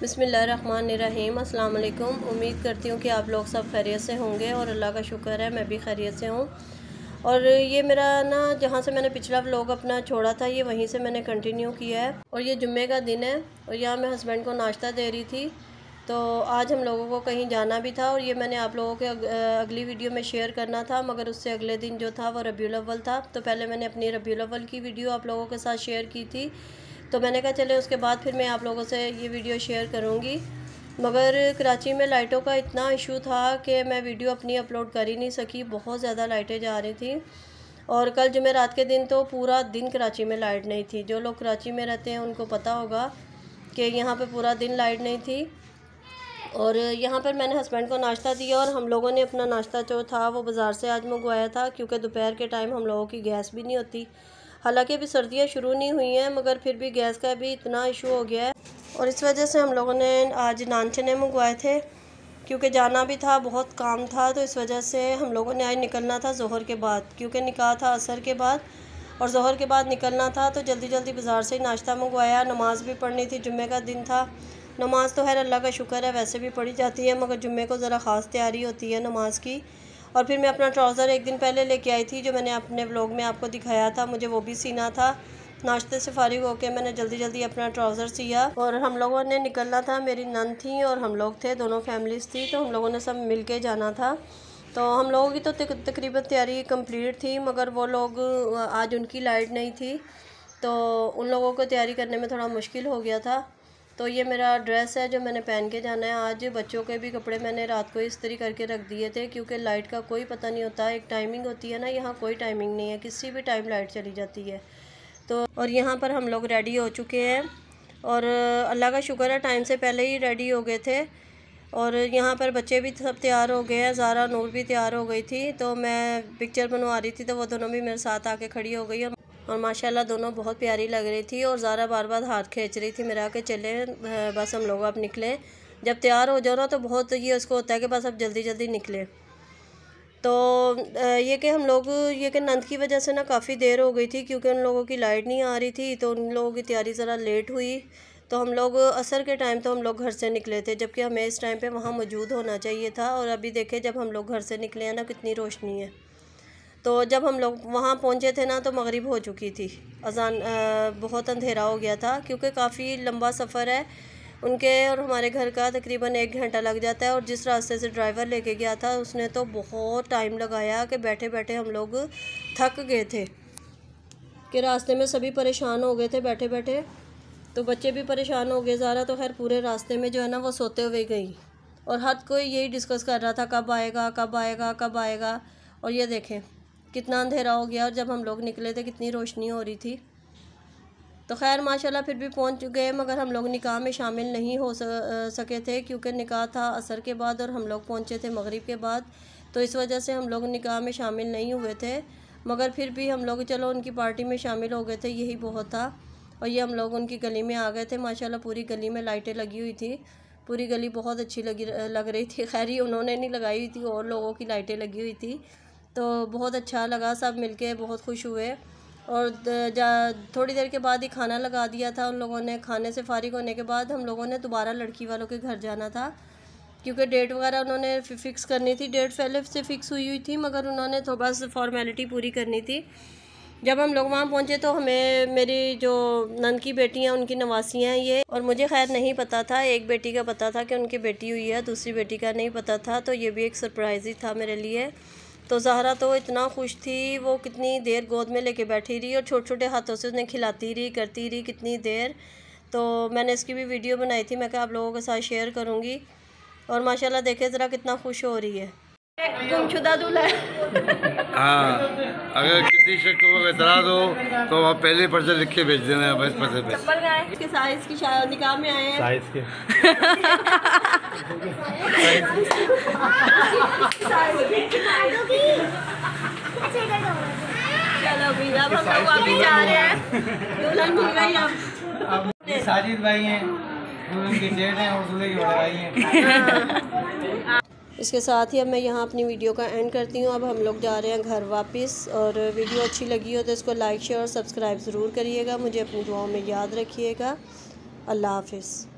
बिस्मिल्लाहिर्रहमानिर्रहीम। अस्सलाम वालेकुम। उम्मीद करती हूँ कि आप लोग सब खैरियत से होंगे और अल्लाह का शुक्र है मैं भी खैरियत से हूँ। और ये मेरा ना जहाँ से मैंने पिछला व्लॉग अपना छोड़ा था ये वहीं से मैंने कंटिन्यू किया है। और ये जुम्मे का दिन है और यहाँ मैं हस्बैंड को नाश्ता दे रही थी। तो आज हम लोगों को कहीं जाना भी था और ये मैंने आप लोगों के अगली वीडियो में शेयर करना था, मगर उससे अगले दिन जो था वो रबीउल अव्वल था। तो पहले मैंने अपनी रबीउल अव्वल की वीडियो आप लोगों के साथ शेयर की थी, तो मैंने कहा चले उसके बाद फिर मैं आप लोगों से ये वीडियो शेयर करूँगी। मगर कराची में लाइटों का इतना इशू था कि मैं वीडियो अपनी अपलोड कर ही नहीं सकी, बहुत ज़्यादा लाइटें जा रही थी। और कल जुमेरात के दिन तो पूरा दिन कराची में लाइट नहीं थी। जो लोग कराची में रहते हैं उनको पता होगा कि यहाँ पे पूरा दिन लाइट नहीं थी। और यहाँ पर मैंने हस्बैंड को नाश्ता दिया और हम लोगों ने अपना नाश्ता जो था वो बाज़ार से आज मंगवाया था, क्योंकि दोपहर के टाइम हम लोगों की गैस भी नहीं होती। हालांकि अभी सर्दियाँ शुरू नहीं हुई हैं मगर फिर भी गैस का भी इतना इशू हो गया है और इस वजह से हम लोगों ने आज नान चने मंगवाए थे, क्योंकि जाना भी था, बहुत काम था। तो इस वजह से हम लोगों ने आज निकलना था ज़ोहर के बाद, क्योंकि निकाह था असर के बाद और ज़ोहर के बाद निकलना था। तो जल्दी जल्दी बाज़ार से ही नाश्ता मंगवाया। नमाज़ भी पढ़नी थी, जुम्मे का दिन था। नमाज़ तो खैर अल्लाह का शुक्र है वैसे भी पढ़ी जाती है, मगर जुम्मे को ज़रा ख़ास तैयारी होती है नमाज़ की। और फिर मैं अपना ट्राउज़र एक दिन पहले लेके आई थी, जो मैंने अपने व्लॉग में आपको दिखाया था, मुझे वो भी सीना था। नाश्ते से फारिग होकर मैंने जल्दी जल्दी अपना ट्राउज़र सिया और हम लोगों ने निकलना था। मेरी नन थी और हम लोग थे, दोनों फैमिलीज़ थी, तो हम लोगों ने सब मिल के जाना था। तो हम लोगों की तो तकरीबन तैयारी कंप्लीट थी, मगर वो लोग आज उनकी लाइट नहीं थी तो उन लोगों को तैयारी करने में थोड़ा मुश्किल हो गया था। तो ये मेरा ड्रेस है जो मैंने पहन के जाना है आज। बच्चों के भी कपड़े मैंने रात को इस्त्री करके रख दिए थे, क्योंकि लाइट का कोई पता नहीं होता। एक टाइमिंग होती है ना, यहाँ कोई टाइमिंग नहीं है, किसी भी टाइम लाइट चली जाती है। तो और यहाँ पर हम लोग रेडी हो चुके हैं और अल्लाह का शुक्र है टाइम से पहले ही रेडी हो गए थे। और यहाँ पर बच्चे भी सब तैयार हो गए हैं, ज़ारा नूर भी तैयार हो गई थी। तो मैं पिक्चर बनवा रही थी तो वो दोनों भी मेरे साथ आके खड़ी हो गई और माशाल्लाह दोनों बहुत प्यारी लग रही थी। और ज़ारा बार बार हाथ खींच रही थी मेरा के चले बस हम लोग अब निकले। जब तैयार हो जाओ ना तो बहुत ये उसको होता है कि बस अब जल्दी जल्दी निकले। तो ये कि हम लोग ये कि नंद की वजह से ना काफ़ी देर हो गई थी, क्योंकि उन लोगों की लाइट नहीं आ रही थी, तो उन लोगों की तैयारी ज़रा लेट हुई। तो हम लोग असर के टाइम तो हम लोग घर से निकले थे, जबकि हमें इस टाइम पे वहाँ मौजूद होना चाहिए था। और अभी देखें जब हम लोग घर से निकले हैं ना कितनी रोशनी है। तो जब हम लोग वहाँ पहुँचे थे ना तो मगरिब हो चुकी थी, अजान बहुत अंधेरा हो गया था, क्योंकि काफ़ी लंबा सफ़र है उनके और हमारे घर का, तकरीबन 1 घंटा लग जाता है। और जिस रास्ते से ड्राइवर लेके गया था उसने तो बहुत टाइम लगाया कि बैठे बैठे हम लोग थक गए थे, कि रास्ते में सभी परेशान हो गए थे बैठे बैठे। तो बच्चे भी परेशान हो गए। ज़ारा तो खैर पूरे रास्ते में जो है ना वो सोते हुए गई और हर कोई यही डिस्कस कर रहा था कब आएगा कब आएगा कब आएगा। और ये देखें कितना अंधेरा हो गया और जब हम लोग निकले थे कितनी रोशनी हो रही थी। तो खैर माशाल्लाह फिर भी पहुंच गए, मगर हम लोग निकाह में शामिल नहीं हो सके थे, क्योंकि निकाह था असर के बाद और हम लोग पहुंचे थे मगरिब के बाद। तो इस वजह से हम लोग निकाह में शामिल नहीं हुए थे, मगर फिर भी हम लोग चलो उनकी पार्टी में शामिल हो गए थे, यही बहुत था। और ये हम लोग उनकी गली में आ गए थे। माशाल्लाह पूरी गली में लाइटें लगी हुई थी, पूरी गली बहुत अच्छी लग रही थी। खैर ये उन्होंने नहीं लगाई हुई थी, और लोगों की लाइटें लगी हुई थी। तो बहुत अच्छा लगा, सब मिलके बहुत खुश हुए। और थोड़ी देर के बाद ही खाना लगा दिया था उन लोगों ने। खाने से फारिग होने के बाद हम लोगों ने दोबारा लड़की वालों के घर जाना था, क्योंकि डेट वगैरह उन्होंने फ़िक्स करनी थी। डेट पहले से फ़िक्स हुई थी, मगर उन्होंने तो बस फॉर्मेलिटी पूरी करनी थी। जब हम लोग वहाँ पहुँचे तो हमें मेरी जो नंद की बेटी हैं उनकी नवासियाँ हैं ये, और मुझे खैर नहीं पता था। एक बेटी का पता था कि उनकी बेटी हुई है, दूसरी बेटी का नहीं पता था। तो ये भी एक सरप्राइज़ ही था मेरे लिए। तो ज़हरा तो इतना खुश थी, वो कितनी देर गोद में लेके बैठी रही और छोटे छोटे हाथों से उन्हें खिलाती रही करती रही कितनी देर। तो मैंने इसकी भी वीडियो बनाई थी, मैं क्या आप लोगों के साथ शेयर करूँगी। और माशाल्लाह देखे ज़रा कितना खुश हो रही है। गुमशुदा दूल्हा हाँ, अगर किसी शख्स को एतराज़ हो तो आप पहले पर्चे लिख के भेज देना है बस पते पे। इसके साइज की निकाह में आए हैं। साइज के चलो भी अब हम लोग वापस जा रहे हैं। दुल्हन मिल गई अब साजिद भाई हैं, दुल्हन की जेठ हैं और दूल्हे की भाई हैं। इसके साथ ही अब मैं यहाँ अपनी वीडियो का एंड करती हूँ। अब हम लोग जा रहे हैं घर वापस। और वीडियो अच्छी लगी हो तो इसको लाइक शेयर और सब्सक्राइब ज़रूर करिएगा। मुझे अपनी दुआओं में याद रखिएगा। अल्लाह हाफ़िज़।